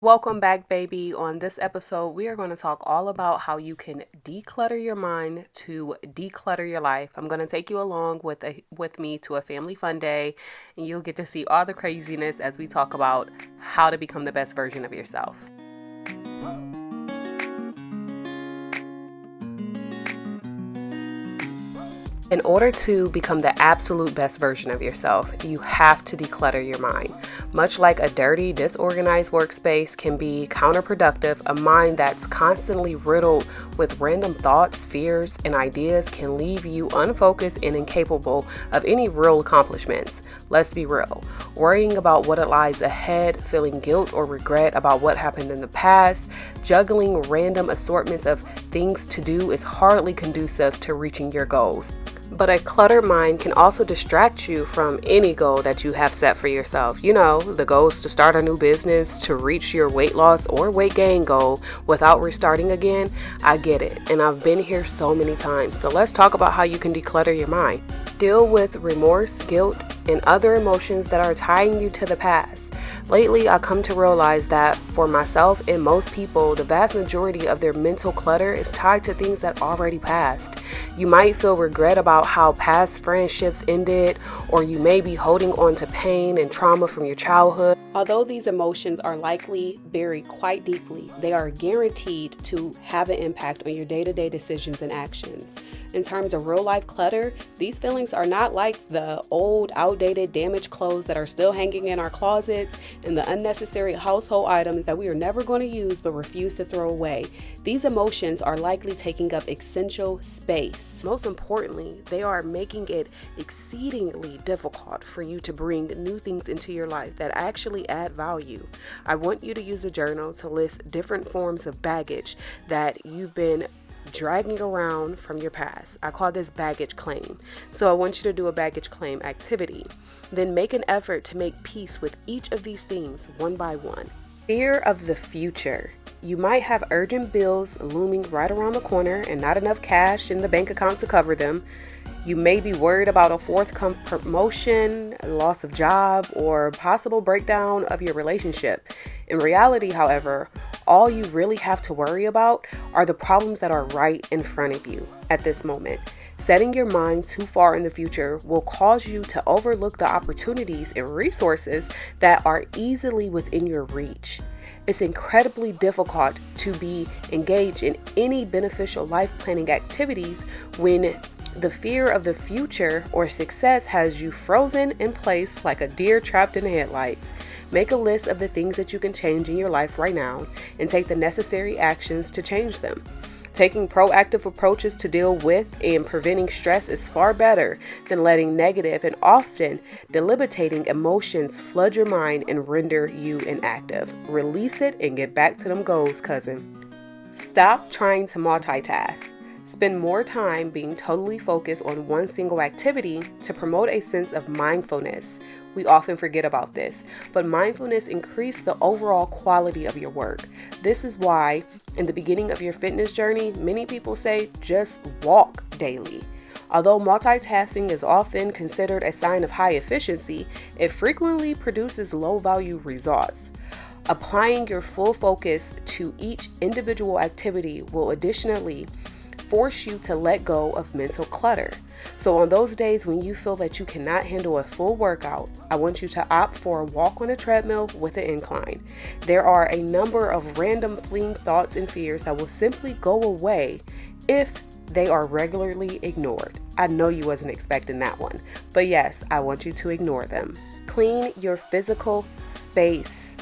Welcome back, baby. On this episode, we are going to talk all about how you can declutter your mind to declutter your life. I'm going to take you along with me to a family fun day, and you'll get to see all the craziness as we talk about how to become the best version of yourself. In order to become the absolute best version of yourself, you have to declutter your mind. Much like a dirty, disorganized workspace can be counterproductive, a mind that's constantly riddled with random thoughts, fears, and ideas can leave you unfocused and incapable of any real accomplishments. Let's be real. Worrying about what lies ahead, feeling guilt or regret about what happened in the past, juggling random assortments of things to do is hardly conducive to reaching your goals. But a cluttered mind can also distract you from any goal that you have set for yourself. You know, the goal is to start a new business, to reach your weight loss or weight gain goal without restarting again. I get it, and I've been here so many times. So let's talk about how you can declutter your mind. Deal with remorse, guilt, and other emotions that are tying you to the past. Lately, I come to realize that for myself and most people, the vast majority of their mental clutter is tied to things that already passed. You might feel regret about how past friendships ended, or you may be holding on to pain and trauma from your childhood. Although these emotions are likely buried quite deeply, they are guaranteed to have an impact on your day-to-day decisions and actions. In terms of real life clutter, these feelings are not like the old, outdated, damaged clothes that are still hanging in our closets and the unnecessary household items that we are never going to use but refuse to throw away. These emotions are likely taking up essential space. Most importantly, they are making it exceedingly difficult for you to bring new things into your life that actually add value. I want you to use a journal to list different forms of baggage that you've been dragging around from your past. I call this baggage claim. So I want you to do a baggage claim activity. Then make an effort to make peace with each of these things one by one. Fear of the future. You might have urgent bills looming right around the corner and not enough cash in the bank account to cover them. You may be worried about a forthcoming promotion, loss of job, or possible breakdown of your relationship. In reality, however, all you really have to worry about are the problems that are right in front of you at this moment. Setting your mind too far in the future will cause you to overlook the opportunities and resources that are easily within your reach. It's incredibly difficult to be engaged in any beneficial life planning activities when the fear of the future or success has you frozen in place like a deer trapped in the headlights. Make a list of the things that you can change in your life right now and take the necessary actions to change them. Taking proactive approaches to deal with and preventing stress is far better than letting negative and often debilitating emotions flood your mind and render you inactive. Release it and get back to them goals, cousin. Stop trying to multitask. Spend more time being totally focused on one single activity to promote a sense of mindfulness. We often forget about this, but mindfulness increases the overall quality of your work. This is why, in the beginning of your fitness journey, many people say just walk daily. Although multitasking is often considered a sign of high efficiency, it frequently produces low-value results. Applying your full focus to each individual activity will additionally force you to let go of mental clutter. So on those days when you feel that you cannot handle a full workout, I want you to opt for a walk on a treadmill with an incline. There are a number of random fleeting thoughts and fears that will simply go away if they are regularly ignored. I know you wasn't expecting that one, but yes, I want you to ignore them. Clean your physical space.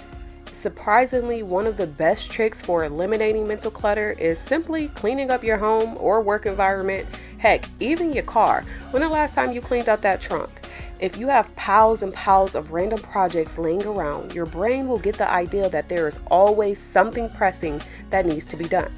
Surprisingly, one of the best tricks for eliminating mental clutter is simply cleaning up your home or work environment. Heck, even your car. When the last time you cleaned up that trunk? If you have piles and piles of random projects laying around, your brain will get the idea that there is always something pressing that needs to be done.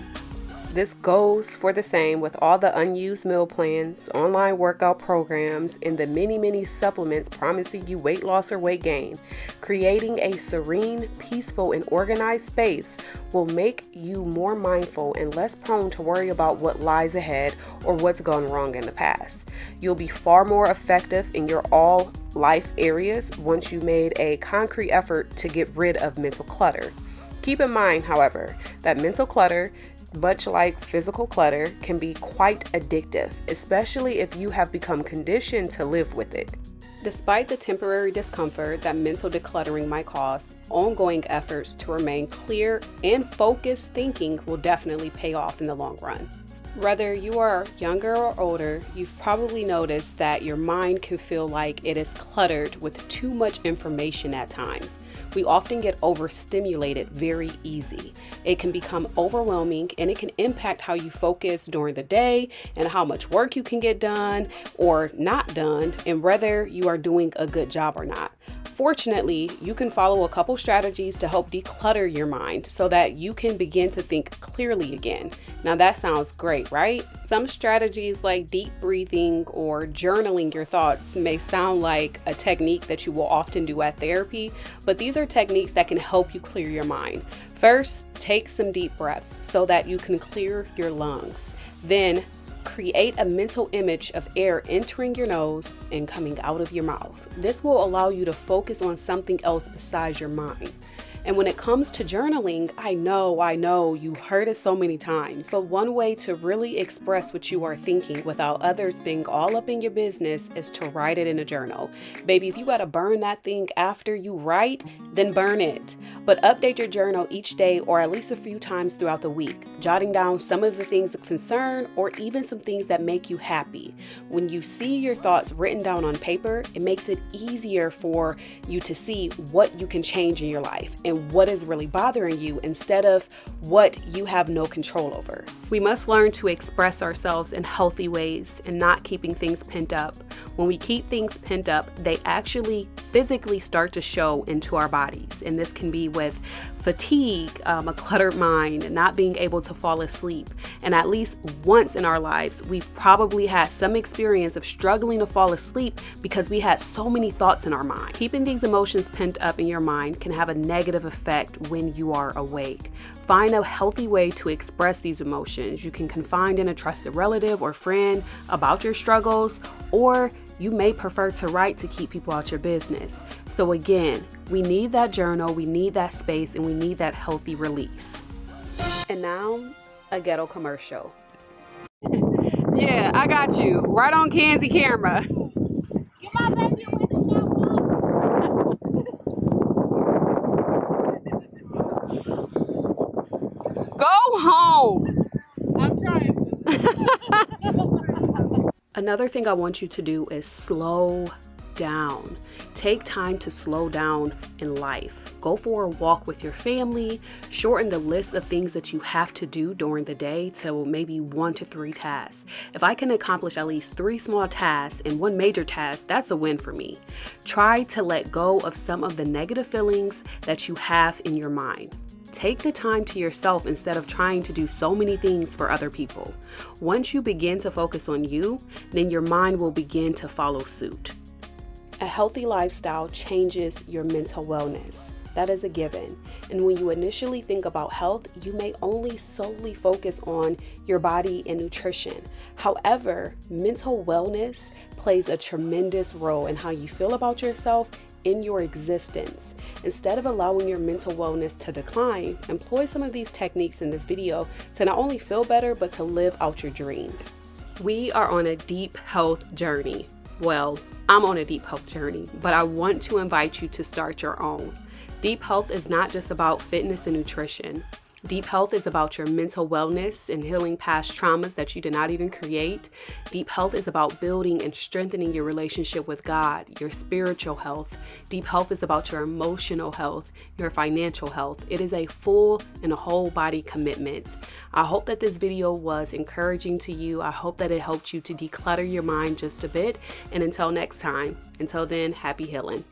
This goes for the same with all the unused meal plans, online workout programs, and the many supplements promising you weight loss or weight gain. Creating a serene, peaceful, and organized space will make you more mindful and less prone to worry about what lies ahead or what's gone wrong in the past. You'll be far more effective in your all life areas once you made a concrete effort to get rid of mental clutter. Keep in mind, however, that mental clutter, much like physical clutter, can be quite addictive, especially if you have become conditioned to live with it. Despite the temporary discomfort that mental decluttering might cause, ongoing efforts to remain clear and focused thinking will definitely pay off in the long run. Whether you are younger or older, you've probably noticed that your mind can feel like it is cluttered with too much information at times. We often get overstimulated very easy. It can become overwhelming and it can impact how you focus during the day and how much work you can get done or not done, and whether you are doing a good job or not. Fortunately, you can follow a couple strategies to help declutter your mind so that you can begin to think clearly again. Now that sounds great, right? Some strategies like deep breathing or journaling your thoughts may sound like a technique that you will often do at therapy, but these are techniques that can help you clear your mind. First, take some deep breaths so that you can clear your lungs. Then, create a mental image of air entering your nose and coming out of your mouth. This will allow you to focus on something else besides your mind. And when it comes to journaling, I know, you've heard it so many times, but one way to really express what you are thinking without others being all up in your business is to write it in a journal. Baby, if you gotta burn that thing after you write, then burn it. But update your journal each day or at least a few times throughout the week, jotting down some of the things of concern or even some things that make you happy. When you see your thoughts written down on paper, it makes it easier for you to see what you can change in your life and what is really bothering you instead of what you have no control over. We must learn to express ourselves in healthy ways and not keeping things pent up. When we keep things pent up, they actually physically start to show into our bodies. And this can be with fatigue, a cluttered mind, not being able to fall asleep. And at least once in our lives, we've probably had some experience of struggling to fall asleep because we had so many thoughts in our mind. Keeping these emotions pent up in your mind can have a negative effect when you are awake. Find a healthy way to express these emotions. You can confide in a trusted relative or friend about your struggles, or you may prefer to write to keep people out your business. So again, we need that journal, we need that space, and we need that healthy release. And now, a ghetto commercial. Yeah, I got you. Right on Kenzie camera. Get my baby with the Go home. I'm trying to. Another thing I want you to do is slow down. Take time to slow down in life. Go for a walk with your family. Shorten the list of things that you have to do during the day to maybe 1 to 3 tasks. If I can accomplish at least 3 small tasks and 1 major task, that's a win for me. Try to let go of some of the negative feelings that you have in your mind. Take the time to yourself instead of trying to do so many things for other people. Once you begin to focus on you, then your mind will begin to follow suit. A healthy lifestyle changes your mental wellness. That is a given. And when you initially think about health, you may only solely focus on your body and nutrition. However, mental wellness plays a tremendous role in how you feel about yourself in your existence. Instead of allowing your mental wellness to decline, employ some of these techniques in this video to not only feel better, but to live out your dreams. We are on a deep health journey. Well, I'm on a deep health journey, but I want to invite you to start your own. Deep health is not just about fitness and nutrition. Deep health is about your mental wellness and healing past traumas that you did not even create. Deep health is about building and strengthening your relationship with God, your spiritual health. Deep health is about your emotional health, your financial health. It is a full and a whole body commitment. I hope that this video was encouraging to you. I hope that it helped you to declutter your mind just a bit. And until next time, until then, happy healing.